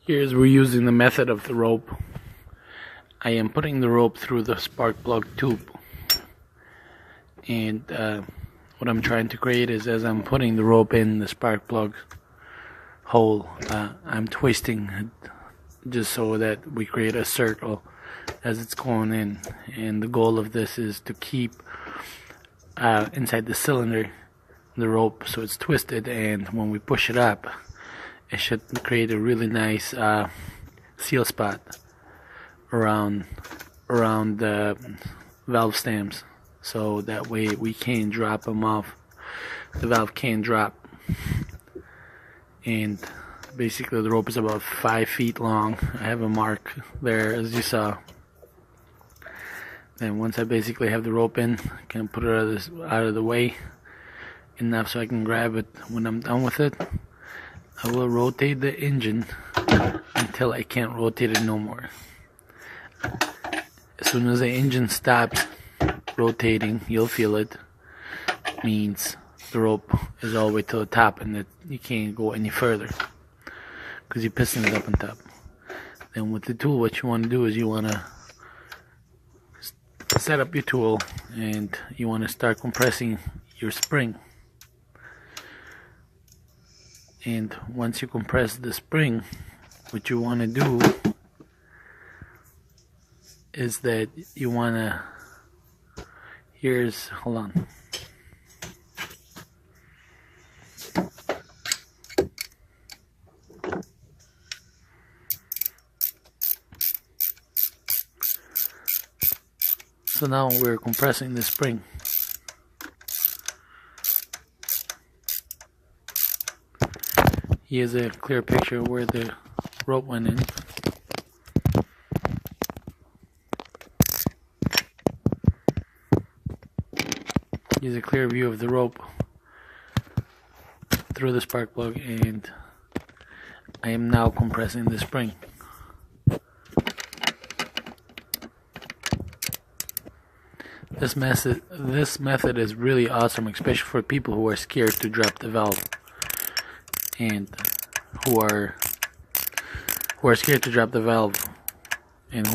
Here's we're using the method of the rope. I am putting the rope through the spark plug tube, and what I'm trying to create is, as I'm putting the rope in the spark plug hole, I'm twisting it just so that we create a circle as it's going in, and the goal of this is to keep inside the cylinder the rope so it's twisted, and when we push it up it should create a really nice seal spot around the valve stems, so that way we can't drop them off. The valve can't drop. And basically the rope is about 5 feet long. I have a mark there, as you saw. Then once I basically have the rope in, I can put it out of the way enough so I can grab it. When I'm done with it, I will rotate the engine until I can't rotate it no more. As soon as the engine stops rotating, you'll feel it. It means the rope is all the way to the top and that you can't go any further because you're pissing it up on top. Then with the tool, what you want to do is you want to set up your tool and you want to start compressing your spring. And once you compress the spring, what you want to do is that you want to, hold on. So now we're compressing the spring. Here's a clear picture of where the rope went in. Here's a clear view of the rope through the spark plug, and I am now compressing the spring. This method is really awesome, especially for people who are scared to drop the valve, and who are scared to drop the valve, and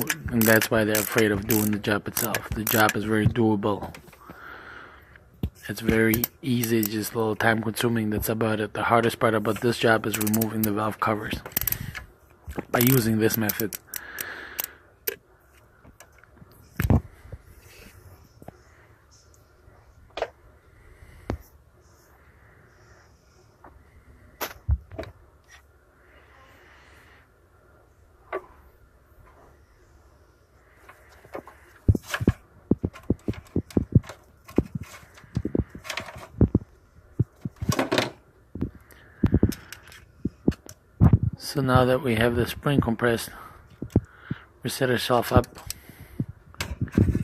that's why they're afraid of doing the job itself. The job is very doable. It's very easy, just a little time consuming. That's about it. The hardest part about this job is removing the valve covers by using this method. So now that we have the spring compressed, we set ourselves up.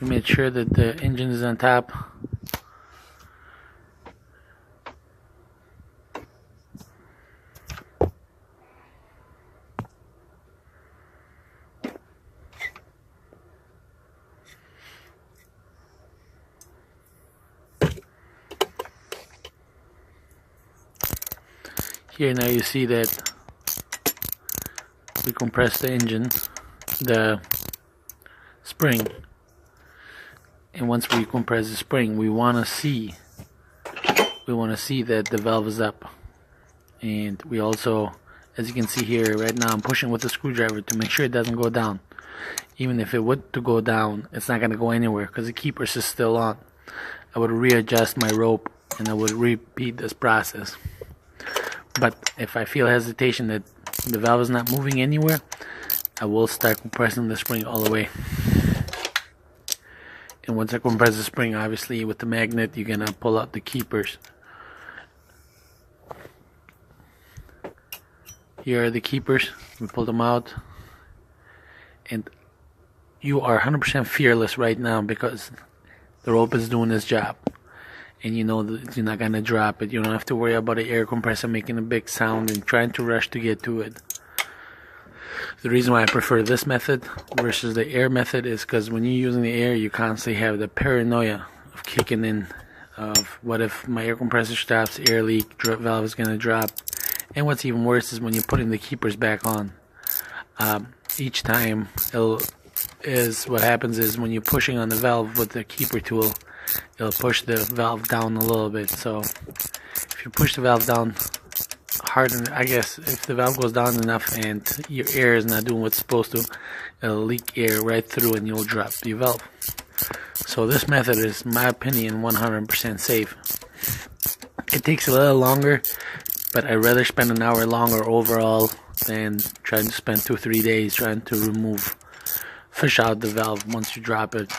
We made sure that the engine is on top. Here now you see that we compress the engine, the spring, and once we compress the spring, we want to see that the valve is up. And we also, as you can see here, right now I'm pushing with the screwdriver to make sure it doesn't go down. Even if it would to go down, it's not going to go anywhere because the keepers is still on. I would readjust my rope and I would repeat this process. But if I feel hesitation that the valve is not moving anywhere, I will start compressing the spring all the way. And once I compress the spring, obviously with the magnet, you're gonna pull out the keepers. Here are the keepers. We pull them out, and you are 100% fearless right now because the rope is doing its job. And you know that you're not gonna drop it. You don't have to worry about the air compressor making a big sound and trying to rush to get to it. The reason why I prefer this method versus the air method is because when you're using the air, you constantly have the paranoia of kicking in, of what if my air compressor stops, air leak, valve is gonna drop. And what's even worse is when you're putting the keepers back on. each time what happens is when you're pushing on the valve with the keeper tool, it'll push the valve down a little bit. So if you push the valve down hard, I guess if the valve goes down enough and your air is not doing what it's supposed to, it'll leak air right through and you'll drop the valve. So this method is, in my opinion, 100% safe. It takes a little longer, but I'd rather spend an hour longer overall than trying to spend 2-3 days trying to fish out the valve once you drop it.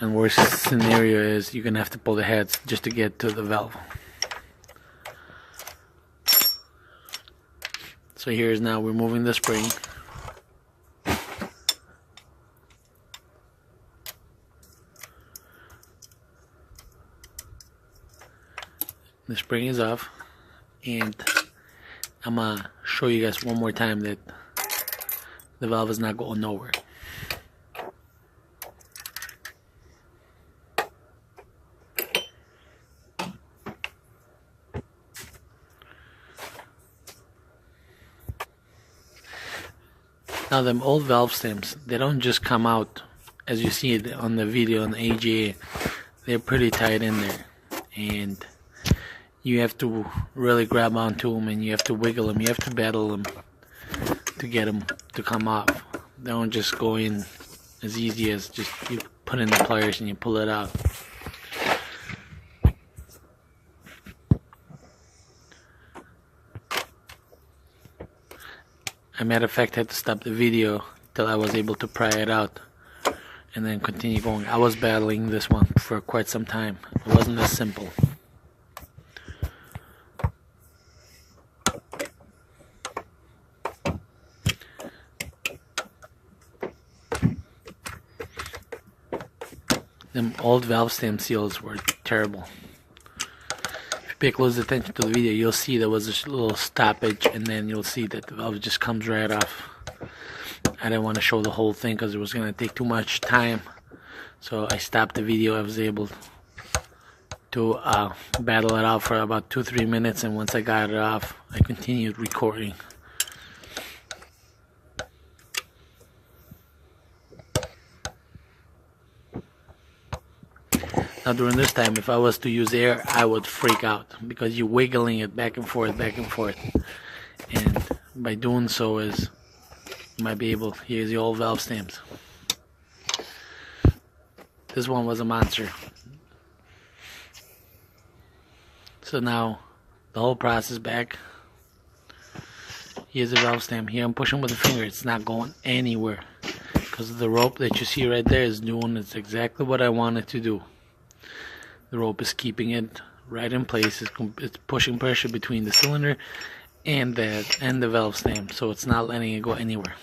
And worst scenario is you're gonna have to pull the heads just to get to the valve. So here's now removing the spring. The spring is off, and I'm gonna show you guys one more time that the valve is not going nowhere. Now them old valve stems, they don't just come out as you see it on the video on the AGA. They're pretty tight in there, and you have to really grab onto them, and you have to wiggle them, you have to battle them to get them to come off. They don't just go in as easy as just you put in the pliers and you pull it out. As a matter of fact, I had to stop the video till I was able to pry it out and then continue going. I was battling this one for quite some time. It wasn't as simple. Them old valve stem seals were terrible. If you pay close attention to the video, you'll see there was a little stoppage, and then you'll see that the valve just comes right off. I didn't want to show the whole thing because it was going to take too much time, so I stopped the video. I was able to battle it out for about 2-3 minutes, and once I got it off, I continued recording. Now during this time, if I was to use air, I would freak out because you're wiggling it back and forth, and by doing so you might be able, here's the old valve stems. This one was a monster. So now the whole process back. Here's the valve stem. Here I'm pushing with the finger, it's not going anywhere because the rope that you see right there is doing exactly what I want it to do. The rope is keeping it right in place. It's pushing pressure between the cylinder and the valve stem, so it's not letting it go anywhere.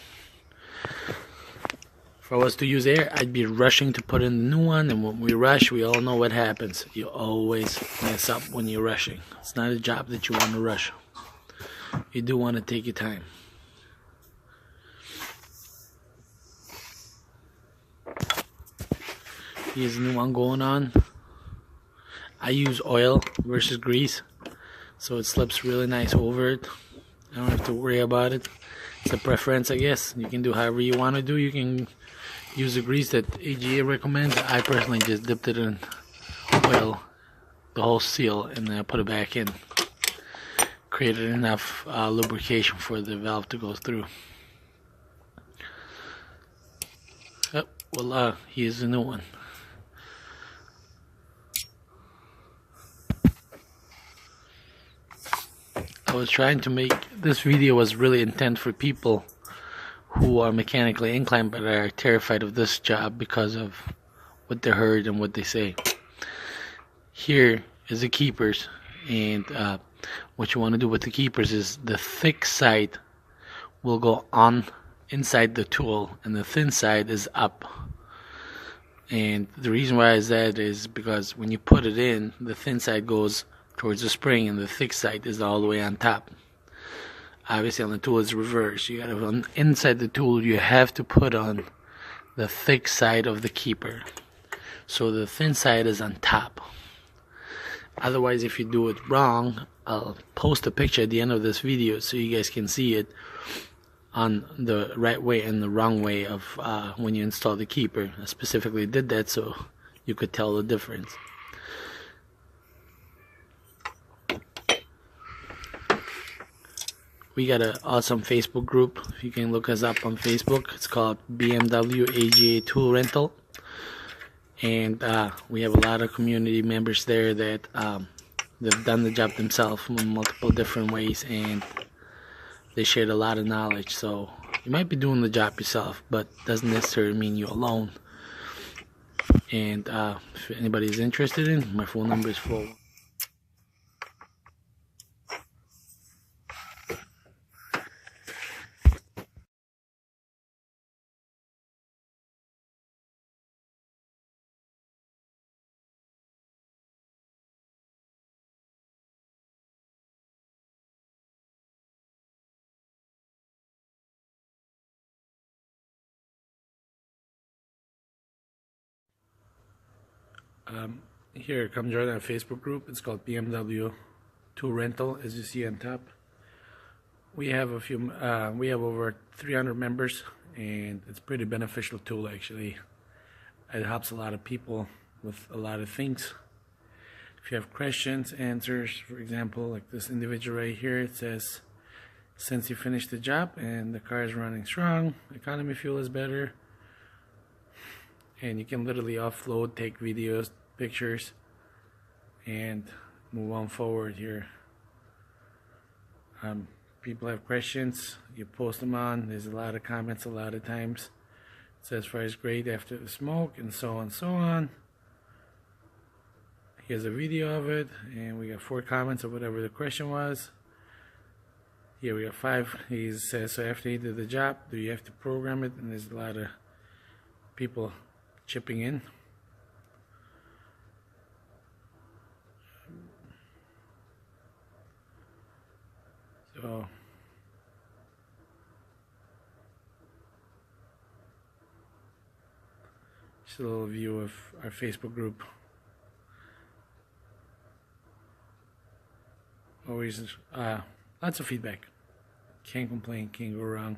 If I was to use air, I'd be rushing to put in the new one, and when we rush, we all know what happens. You always mess up when you're rushing. It's not a job that you want to rush. You do want to take your time. Here's a new one going on. I use oil versus grease, so it slips really nice over it. I don't have to worry about it. It's a preference, I guess. You can do however you want to do. You can use the grease that AGA recommends. I personally just dipped it in oil, the whole seal, and then I put it back in. Created enough lubrication for the valve to go through. Oh, voila, here's the new one. I was trying to make this video was really intent for people who are mechanically inclined but are terrified of this job because of what they heard and what they say. Here is the keepers, and what you want to do with the keepers is the thick side will go on inside the tool and the thin side is up. And the reason why is that is because when you put it in, the thin side goes towards the spring and the thick side is all the way on top. Obviously on the tool it's reversed. You gotta, inside the tool you have to put on the thick side of the keeper, so the thin side is on top. Otherwise, if you do it wrong, I'll post a picture at the end of this video so you guys can see it. on the right way and the wrong way of when you install the keeper. I specifically did that so you could tell the difference. We got an awesome Facebook group. You can look us up on Facebook. It's called BMW AGA Tool Rental. And we have a lot of community members there that they've done the job themselves in multiple different ways, and they shared a lot of knowledge. So you might be doing the job yourself, but doesn't necessarily mean you're alone. And if anybody is interested in, my phone number is 4. Here, come join our Facebook group. It's called BMW Tool Rental, as you see on top. We have we have over 300 members, and it's a pretty beneficial tool actually. It helps a lot of people with a lot of things. If you have questions, answers, for example, like this individual right here, it says, since you finished the job and the car is running strong, economy fuel is better, and you can literally offload, take videos, pictures, and move on forward here. People have questions, you post them on. There's a lot of comments a lot of times. It says fries great after the smoke, and so on and so on. Here's a video of it, and we got 4 comments of whatever the question was. Here we got 5. He says, so after you did the job, do you have to program it? And there's a lot of people chipping in. So just a little view of our Facebook group. Always lots of feedback. Can't complain, can't go wrong.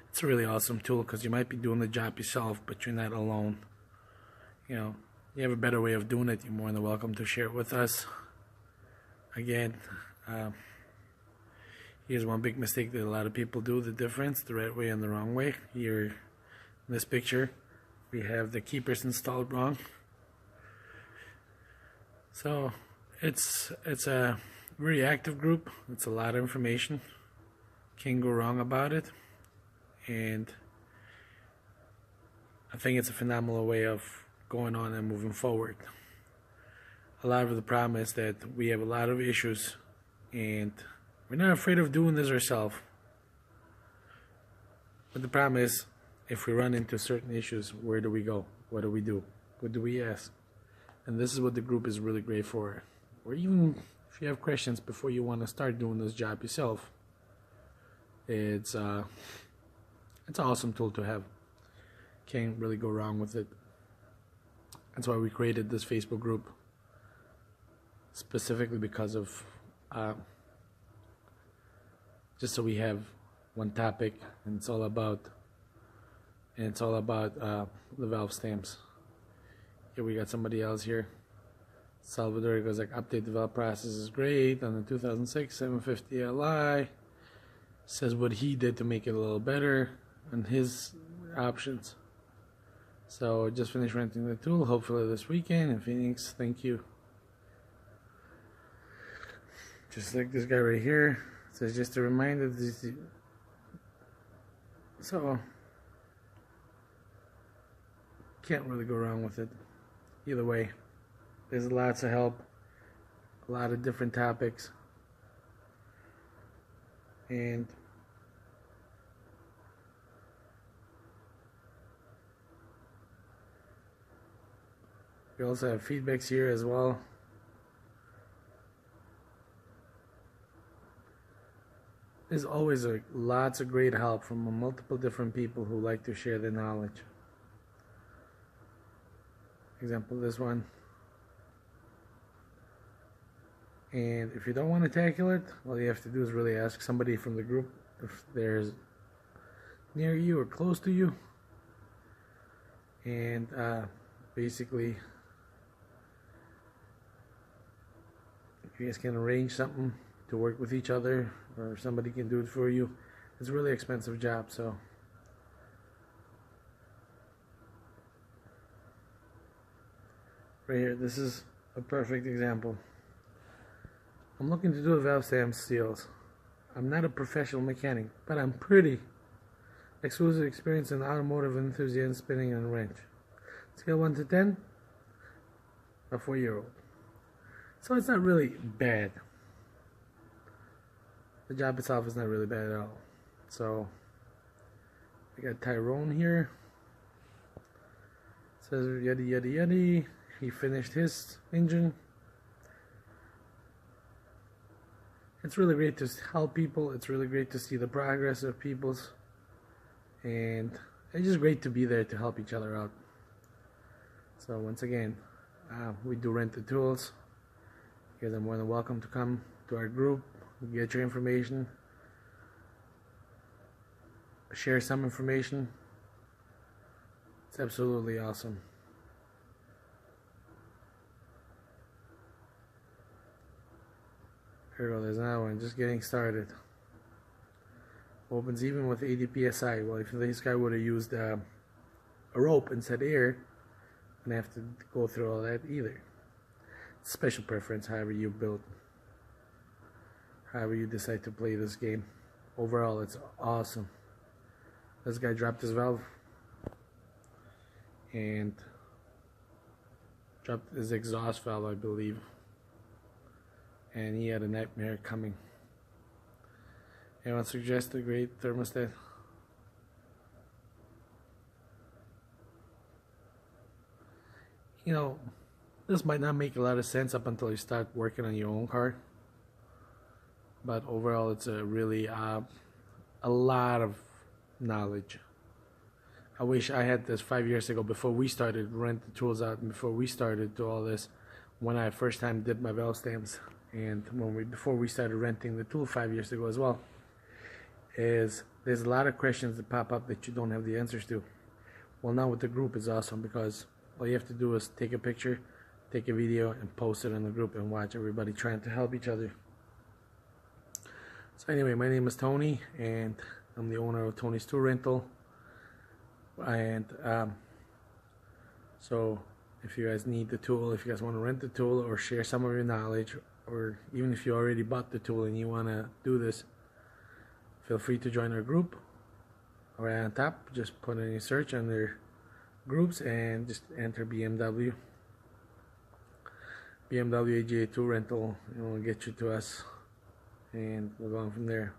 It's a really awesome tool because you might be doing the job yourself, but you're not alone. You know, you have a better way of doing it, you're more than welcome to share it with us. Again, here's one big mistake that a lot of people do, the difference, the right way and the wrong way. Here in this picture, we have the keepers installed wrong. So it's a very active group. It's a lot of information. Can't go wrong about it. And I think it's a phenomenal way of going on and moving forward. A lot of the problem is that we have a lot of issues, and we're not afraid of doing this ourselves. But the problem is, if we run into certain issues, where do we go? What do we do? What do we ask? And this is what the group is really great for. Or even if you have questions before you want to start doing this job yourself, it's an awesome tool to have. Can't really go wrong with it. That's why we created this Facebook group, specifically because of just so we have one topic, and it's all about the valve stamps. Here we got somebody else here. Salvador goes like, update the valve process is great on the 2006 750 Li. Says what he did to make it a little better and his options. So just finished renting the tool, hopefully this weekend in Phoenix. Thank you. Just like this guy right here. Says just a reminder, this is, so can't really go wrong with it. Either way, there's lots of help, a lot of different topics, and we also have feedbacks here as well. There's always lots of great help from multiple different people who like to share their knowledge. Example, this one. And if you don't want to tackle it, all you have to do is really ask somebody from the group if there's near you or close to you, and basically if you guys can arrange something to work with each other, or somebody can do it for you. It's a really expensive job, so right here, this is a perfect example. I'm looking to do a valve stem seals. I'm not a professional mechanic, but I'm pretty exclusive experience in automotive enthusiast spinning and wrench. Scale 1 to 10, a 4-year-old. So it's not really bad. The job itself is not really bad at all. So I got Tyrone here. It says yaddy yaddy yaddy. He finished his engine. It's really great to help people. It's really great to see the progress of people's, and it's just great to be there to help each other out. So once again, we do rent the tools. You guys are more than welcome to come to our group, get your information, share some information. It's absolutely awesome. Here we go, there's another one, just getting started. Opens even with 80 psi. Well, if this guy would have used a rope instead of air, wouldn't have to go through all that either. Special preference, however you build, however you decide to play this game. Overall, it's awesome. This guy dropped his valve and dropped his exhaust valve, I believe, and he had a nightmare coming. Anyone suggest a great thermostat? You know, this might not make a lot of sense up until you start working on your own car, but overall it's a really a lot of knowledge. I wish I had this 5 years ago, before we started rent the tools out, and before we started do all this, when I first time did my valve stems, and before we started renting the tool 5 years ago as well. Is there's a lot of questions that pop up that you don't have the answers to. Well, now with the group is awesome, because all you have to do is take a picture, take a video, and post it in the group and watch everybody trying to help each other. So anyway, my name is Tony, and I'm the owner of Tony's Tool Rental. And so if you guys need the tool, if you guys want to rent the tool or share some of your knowledge, or even if you already bought the tool and you want to do this, feel free to join our group. Right on top, just put in your search under groups and just enter BMW AGA Tool Rental, and we'll get you to us, and we'll go on from there.